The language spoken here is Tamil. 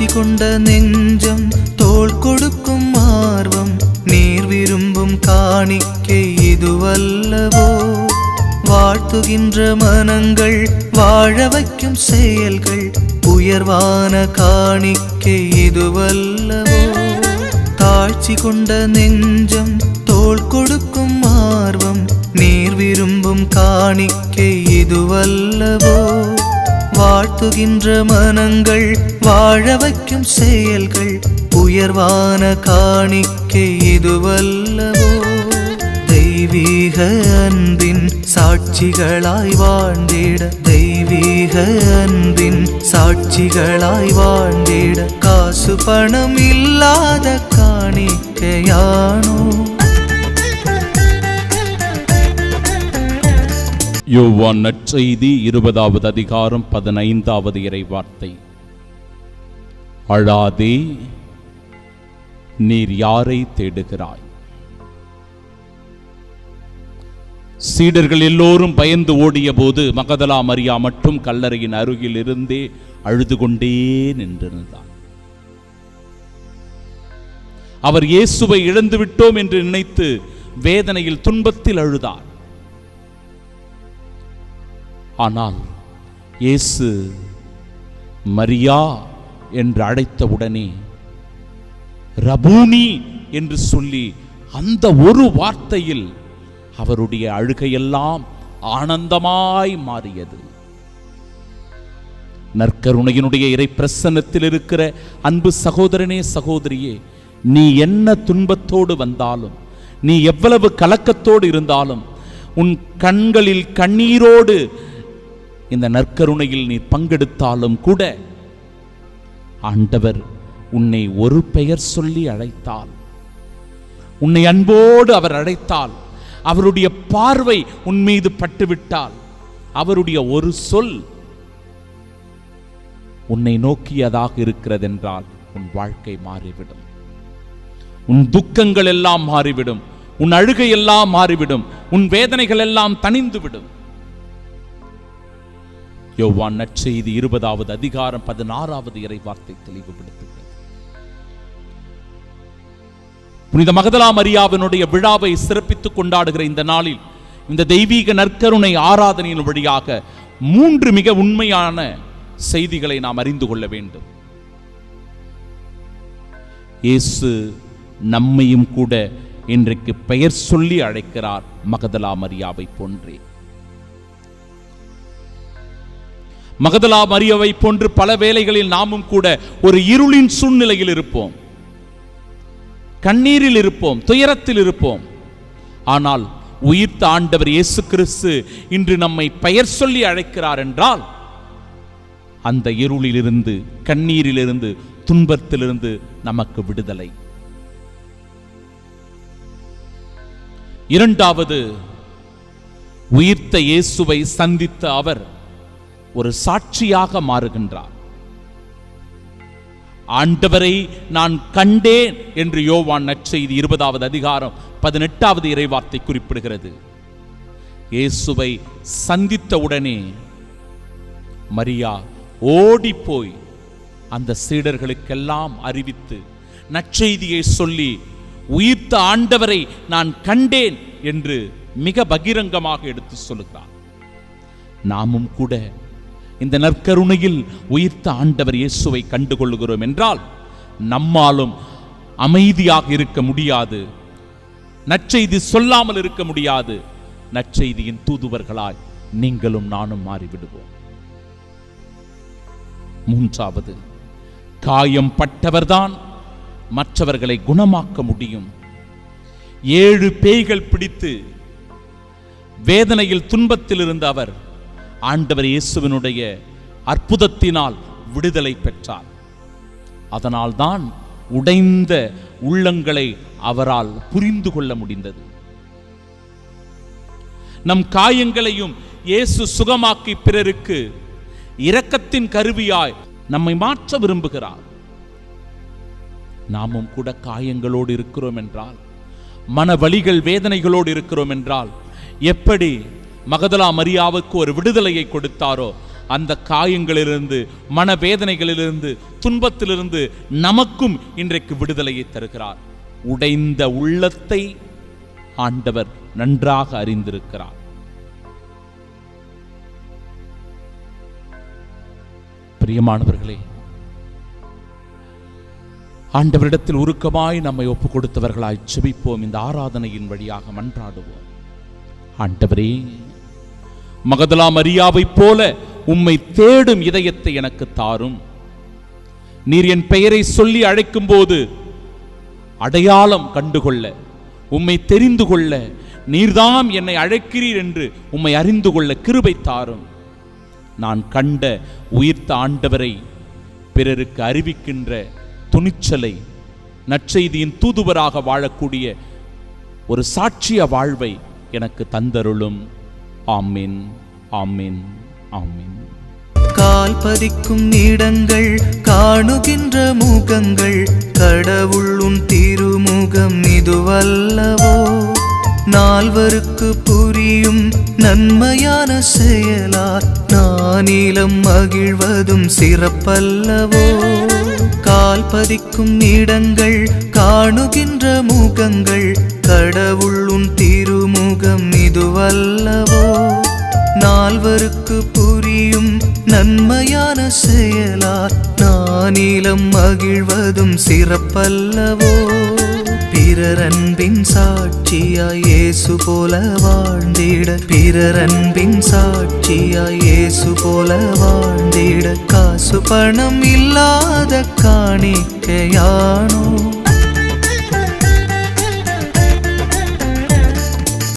தாழ்ச்சி கொண்ட நெஞ்சம், தோள் கொடுக்கும் ஆர்வம், நீர் விரும்பும் காணிக்கை இதுவல்லவோ. வாழ்த்துகின்ற மனங்கள், வாழ வைக்கும் செயல்கள், உயர்வான காணிக்கை இதுவல்லவோ. தாழ்ச்சி கொண்ட நெஞ்சம், தோள் கொடுக்கும் ஆர்வம், நீர் விரும்பும் காணிக்கை இதுவல்லவோ. வாழ்த்துகின்ற மனங்கள், வாழ வைக்கும் செயல்கள், உயர்வான காணிக்கை இதுவல்லவோ. தெய்வீக அன்பின் சாட்சிகளாய் வாழ்ந்திட, தெய்வீக அன்பின் சாட்சிகளாய் வாழ்ந்திட, காசு பணம் இல்லாத காணிக்கையானோ. யோவான் நற்செய்தி 20வது அதிகாரம் 15வது இறைவார்த்தை. அழாதே, நீர் யாரை தேடுகிறாய்? சீடர்கள் எல்லோரும் பயந்து ஓடிய போது மகதலா மரியா மட்டும் கல்லறையின் அருகில் இருந்தே அழுது கொண்டே நின்றிருந்தார். அவர் இயேசுவை இழந்து விட்டோம் என்று நினைத்து வேதனையில் துன்பத்தில் அழுதார். ஆனால் இயேசு மரியா என்று அழைத்தவுடனே ரபூனி என்று சொல்லி அந்த ஒரு வார்த்தையில் அவருடைய அழுகையெல்லாம் ஆனந்தமாய் மாறியது. நற்கருணையினுடைய இறை பிரசன்னத்தில் இருக்கிற அன்பு சகோதரனே, சகோதரியே, நீ என்ன துன்பத்தோடு வந்தாலும், நீ எவ்வளவு கலக்கத்தோடு இருந்தாலும், உன் கண்களில் கண்ணீரோடு இந்த நற்கருணையில் நீ பங்கெடுத்தாலும் கூட ஆண்டவர் உன்னை ஒரு பெயர் சொல்லி அழைத்தால், உன்னை அன்போடு அவர் அழைத்தால், அவருடைய பார்வை உன் மீது பட்டுவிட்டால், அவருடைய ஒரு சொல் உன்னை நோக்கியதாக இருக்கிறது என்றால் உன் வாழ்க்கை மாறிவிடும். உன் துக்கங்கள் எல்லாம் மாறிவிடும், உன் அழுகை எல்லாம் மாறிவிடும், உன் வேதனைகள் எல்லாம் தணிந்துவிடும். யோவான் நற்செய்தி 20வது அதிகாரம் 16வது இறைவார்த்தை தெளிவுபடுத்துகிறது. புனித மகதலா மரியாவினுடைய விழாவை சிறப்பித்துக் கொண்டாடுகிற இந்த நாளில் இந்த தெய்வீக நற்கருணை ஆராதனையின் வழியாக 3 மிக உண்மையான செய்திகளை நாம் அறிந்து கொள்ள வேண்டும். இயேசு நம்மையும் கூட இன்றைக்கு பெயர் சொல்லி அழைக்கிறார், மகதலா மரியாவை போன்றே. மகதலா மரியாவை போன்று பல வேளைகளில் நாமும் கூட ஒரு இருளின் சூழ்நிலையில் இருப்போம், கண்ணீரில் இருப்போம், துயரத்தில் இருப்போம். ஆனால் உயிர்த்த ஆண்டவர் இயேசு கிறிஸ்து இன்று நம்மை பெயர் சொல்லி அழைக்கிறார் என்றால் அந்த இருளிலிருந்து, கண்ணீரிலிருந்து, துன்பத்திலிருந்து நமக்கு விடுதலை. இரண்டாவது, உயிர்த்த இயேசுவை சந்தித்த அவர் ஒரு சாட்சியாக மாறுகின்றார். ஆண்டவரை நான் கண்டேன் என்று யோவான் நற்செய்தி 20வது அதிகாரம் 18வது இறைவார்த்தை குறிப்பிடுகிறது. இயேசுவை சந்தித்த உடனே மரியா ஓடிப்போய் அந்த சீடர்களுக்கெல்லாம் அறிவித்து நற்செய்தியை சொல்லி உயிர்த்த ஆண்டவரை நான் கண்டேன் என்று மிக பகிரங்கமாக எடுத்து சொல்லுகிறார். நாமும் கூட இந்த நற்கருணையில் உயிர்த்த ஆண்டவர் இயேசுவை கண்டுகொள்ளுகிறோம் என்றால் நம்மாலும் அமைதியாக இருக்க முடியாது, நற்செய்தி சொல்லாமல் இருக்க முடியாது. நற்செய்தியின் தூதுவர்களாய் நீங்களும் நானும் மாறிவிடுவோம். மூன்றாவது, காயம் பட்டவர்தான் மற்றவர்களை குணமாக்க முடியும். 7 பேய்கள் பிடித்து வேதனையில் துன்பத்தில் இருந்த அவர் ஆண்டவர் இயேசுவினுடைய அற்புதத்தினால் விடுதலை பெற்றார். அதனால்தான் உடைந்த உள்ளங்களை அவரால் புரிந்து கொள்ள முடிந்தது. நம் காயங்களையும் இயேசு சுகமாக்கி பிறருக்கு இரக்கத்தின் கருவியாய் நம்மை மாற்ற விரும்புகிறார். நாமும் கூட காயங்களோடு இருக்கிறோம் என்றால், மன வலிகள் வேதனைகளோடு இருக்கிறோம் என்றால், எப்படி மகதலா மரியாவுக்கு ஒரு விடுதலையை கொடுத்தாரோ அந்த காயங்களிலிருந்து, மனவேதனைகளிலிருந்து, துன்பத்திலிருந்து நமக்கும் இன்றைக்கு விடுதலையை தருகிறார். உடைந்த உள்ளத்தை ஆண்டவர் நன்றாக அறிந்திருக்கிறார். பிரியமானவர்களே, ஆண்டவரிடத்தில் உருக்கமாய் நம்மை ஒப்புக் கொடுத்தவர்களாய் ஜெபிப்போம். இந்த ஆராதனையின் வழியாக மன்றாடுவோம். ஆண்டவரே, மகதலா மரியாவை போல உம்மை தேடும் இதயத்தை எனக்கு தாரும். நீர் என் பெயரை சொல்லி அழைக்கும் போது அடையாளம் கண்டுகொள்ள, உம்மை தெரிந்து கொள்ள, நீர்தாம் என்னை அழைக்கிறீர் என்று உம்மை அறிந்து கொள்ள கிருபை தாரும். நான் கண்ட உயிர்த்த ஆண்டவரை பிறருக்கு அறிவிக்கின்ற துணிச்சலை, நற்செய்தியின் தூதுவராக வாழக்கூடிய ஒரு சாட்சிய வாழ்வை எனக்கு தந்தருளும். ஆமீன், ஆமீன், ஆமீன். கால் பதிக்கும் இடங்கள், காணுகின்ற முகங்கள், கடவுள் உன் திருமுகம் இதுவல்லவோ. நால்வருக்கு புரியும் நன்மையான செயலார் நானிலம் மகிழ்வதும் சிறப்பல்லவோ. கால் பதிக்கும் இடங்கள், காணுகின்ற முகங்கள், கடவுள் உன் திருமுகம் இதுவல்லவோ. நால்வருக்கு புரியும் நன்மையான செயலார் நானிலம் மகிழ்வதும் சிறப்பல்லவோ. பிறர் அன்பின் சாட்சியாய் இயேசு போல வாழ்ந்திட, பிறர் அன்பின் சாட்சியாய் இயேசு போல வாழ்ந்திட, காசு பணம் இல்லாத காணிக்கையானோ